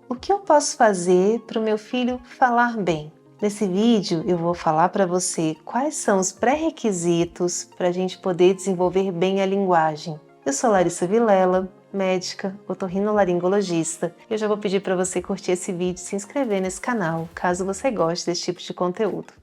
O que eu posso fazer para o meu filho falar bem? Nesse vídeo eu vou falar para você quais são os pré-requisitos para a gente poder desenvolver bem a linguagem. Eu sou Larissa Vilela, médica, otorrinolaringologista. Eu já vou pedir para você curtir esse vídeo e se inscrever nesse canal, caso você goste desse tipo de conteúdo.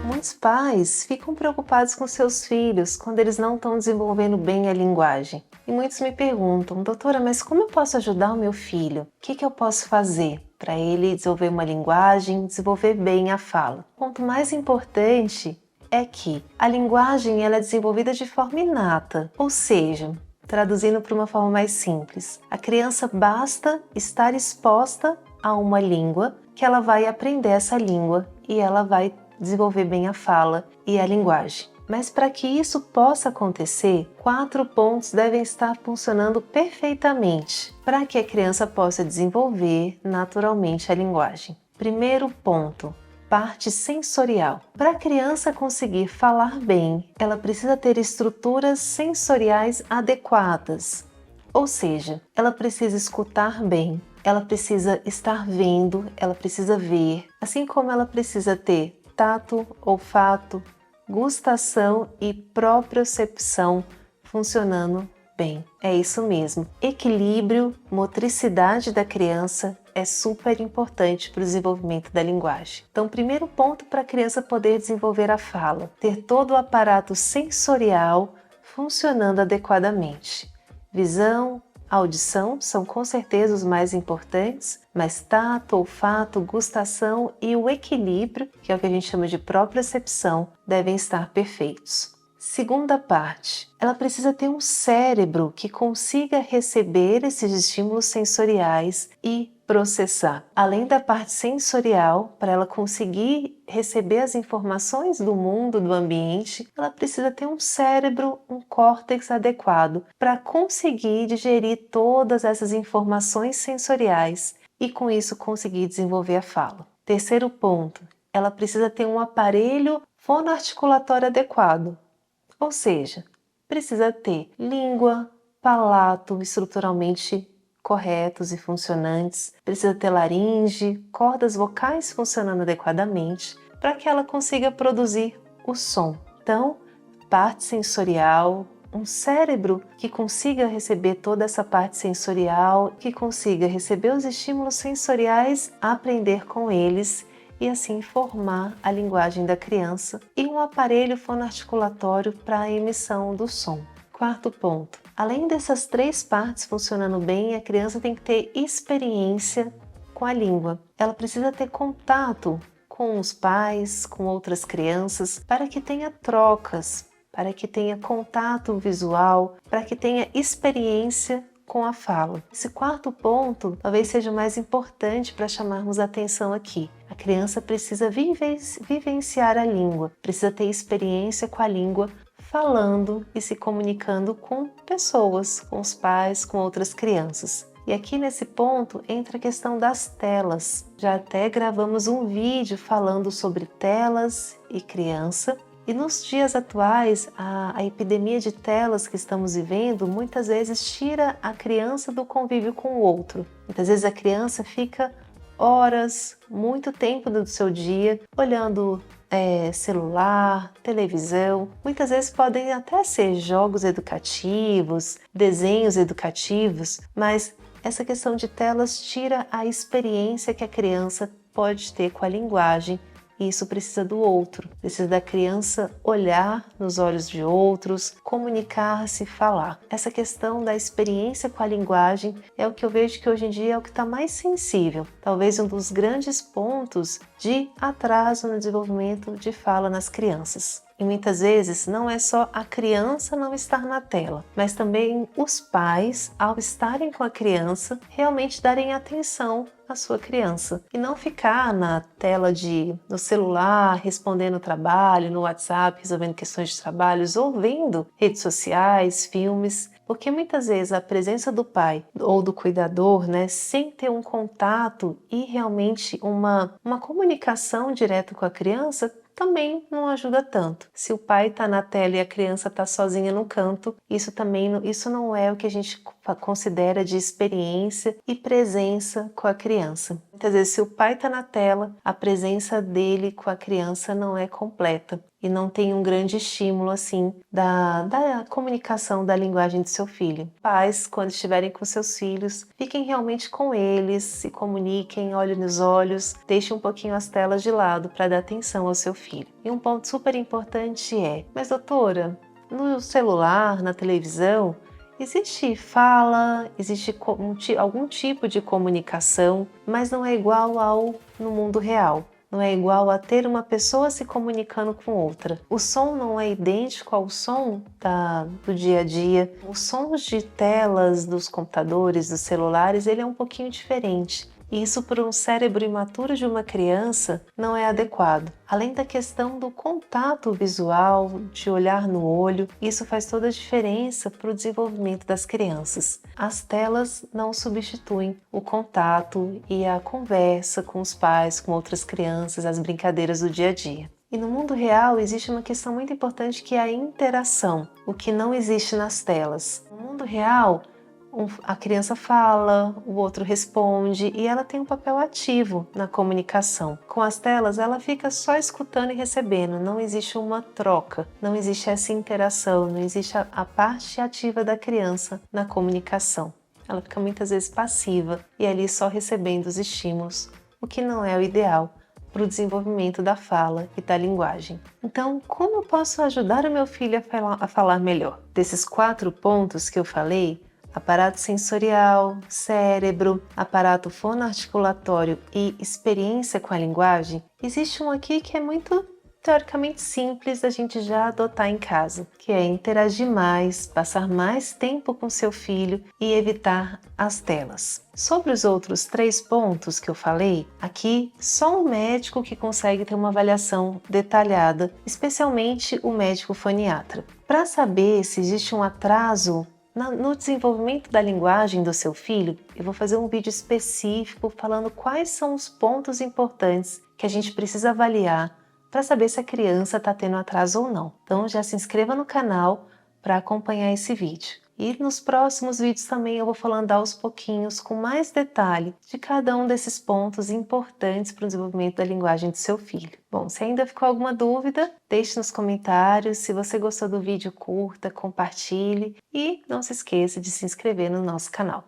Muitos pais ficam preocupados com seus filhos quando eles não estão desenvolvendo bem a linguagem. E muitos me perguntam, doutora, mas como eu posso ajudar o meu filho? O que eu posso fazer para ele desenvolver uma linguagem, desenvolver bem a fala? O ponto mais importante é que a linguagem ela é desenvolvida de forma inata, ou seja, traduzindo para uma forma mais simples, a criança basta estar exposta a uma língua que ela vai aprender essa língua e ela vai desenvolver bem a fala e a linguagem. Mas para que isso possa acontecer, 4 pontos devem estar funcionando perfeitamente para que a criança possa desenvolver naturalmente a linguagem. Primeiro ponto, parte sensorial. Para a criança conseguir falar bem, ela precisa ter estruturas sensoriais adequadas. Ou seja, ela precisa escutar bem, ela precisa estar vendo, ela precisa ver, assim como ela precisa ter tato, olfato, gustação e propriocepção funcionando bem. É isso mesmo. Equilíbrio, motricidade da criança é super importante para o desenvolvimento da linguagem. Então, primeiro ponto para a criança poder desenvolver a fala, ter todo o aparato sensorial funcionando adequadamente. Visão, audição são com certeza os mais importantes, mas tato, olfato, gustação e o equilíbrio, que é o que a gente chama de propriocepção, devem estar perfeitos. Segunda parte, ela precisa ter um cérebro que consiga receber esses estímulos sensoriais e processar. Além da parte sensorial, para ela conseguir receber as informações do mundo, do ambiente, ela precisa ter um cérebro, um córtex adequado para conseguir digerir todas essas informações sensoriais e com isso conseguir desenvolver a fala. Terceiro ponto, ela precisa ter um aparelho fonoarticulatório adequado, ou seja, precisa ter língua, palato estruturalmente corretos e funcionantes, precisa ter laringe, cordas vocais funcionando adequadamente para que ela consiga produzir o som. Então, parte sensorial, um cérebro que consiga receber toda essa parte sensorial, que consiga receber os estímulos sensoriais, aprender com eles e assim formar a linguagem da criança e um aparelho fonoarticulatório para a emissão do som. Quarto ponto, além dessas 3 partes funcionando bem, a criança tem que ter experiência com a língua. Ela precisa ter contato com os pais, com outras crianças, para que tenha trocas, para que tenha contato visual, para que tenha experiência com a fala. Esse quarto ponto talvez seja o mais importante para chamarmos a atenção aqui. A criança precisa vivenciar a língua, precisa ter experiência com a língua, falando e se comunicando com pessoas, com os pais, com outras crianças. E aqui nesse ponto entra a questão das telas. Já até gravamos um vídeo falando sobre telas e criança. E nos dias atuais, a epidemia de telas que estamos vivendo muitas vezes tira a criança do convívio com o outro. Muitas vezes a criança fica horas, muito tempo do seu dia olhando celular, televisão. Muitas vezes podem até ser jogos educativos, desenhos educativos, mas essa questão de telas tira a experiência que a criança pode ter com a linguagem. E isso precisa do outro, precisa da criança olhar nos olhos de outros, comunicar-se, falar. Essa questão da experiência com a linguagem é o que eu vejo que hoje em dia é o que está mais sensível. Talvez um dos grandes pontos de atraso no desenvolvimento de fala nas crianças. E muitas vezes não é só a criança não estar na tela, mas também os pais, ao estarem com a criança, realmente darem atenção a sua criança e não ficar na tela no celular, respondendo trabalho, no WhatsApp, resolvendo questões de trabalhos ou vendo redes sociais, filmes, porque muitas vezes a presença do pai ou do cuidador, né, sem ter um contato e realmente uma comunicação direta com a criança, também não ajuda tanto. Se o pai está na tela e a criança está sozinha no canto, isso não é o que a gente considera de experiência e presença com a criança. Muitas vezes, se o pai está na tela, a presença dele com a criança não é completa e não tem um grande estímulo assim da comunicação da linguagem do seu filho. Pais, quando estiverem com seus filhos, fiquem realmente com eles, se comuniquem, olho nos olhos, deixem um pouquinho as telas de lado para dar atenção ao seu filho. E um ponto super importante mas doutora, no celular, na televisão, existe fala, existe algum tipo de comunicação, mas não é igual ao no mundo real. Não é igual a ter uma pessoa se comunicando com outra. O som não é idêntico ao som do dia a dia. Os sons de telas dos computadores, dos celulares, ele é um pouquinho diferente. E isso para um cérebro imaturo de uma criança não é adequado. Além da questão do contato visual, de olhar no olho, isso faz toda a diferença para o desenvolvimento das crianças. As telas não substituem o contato e a conversa com os pais, com outras crianças, as brincadeiras do dia a dia. E no mundo real existe uma questão muito importante que é a interação, o que não existe nas telas. No mundo real, a criança fala, o outro responde e ela tem um papel ativo na comunicação. Com as telas, ela fica só escutando e recebendo, não existe uma troca, não existe essa interação, não existe a parte ativa da criança na comunicação. Ela fica muitas vezes passiva e ali só recebendo os estímulos, o que não é o ideal para o desenvolvimento da fala e da linguagem. Então, como eu posso ajudar o meu filho a falar melhor? Desses 4 pontos que eu falei, aparato sensorial, cérebro, aparato fonoarticulatório e experiência com a linguagem, existe um aqui que é muito teoricamente simples da gente já adotar em casa, que é interagir mais, passar mais tempo com seu filho e evitar as telas. Sobre os outros 3 pontos que eu falei, aqui só um médico que consegue ter uma avaliação detalhada, especialmente o médico foniatra. Para saber se existe um atraso no desenvolvimento da linguagem do seu filho, eu vou fazer um vídeo específico falando quais são os pontos importantes que a gente precisa avaliar para saber se a criança está tendo atraso ou não. Então já se inscreva no canal para acompanhar esse vídeo. E nos próximos vídeos também eu vou falando aos pouquinhos, com mais detalhe, de cada um desses pontos importantes para o desenvolvimento da linguagem do seu filho. Bom, se ainda ficou alguma dúvida, deixe nos comentários. Se você gostou do vídeo, curta, compartilhe e não se esqueça de se inscrever no nosso canal.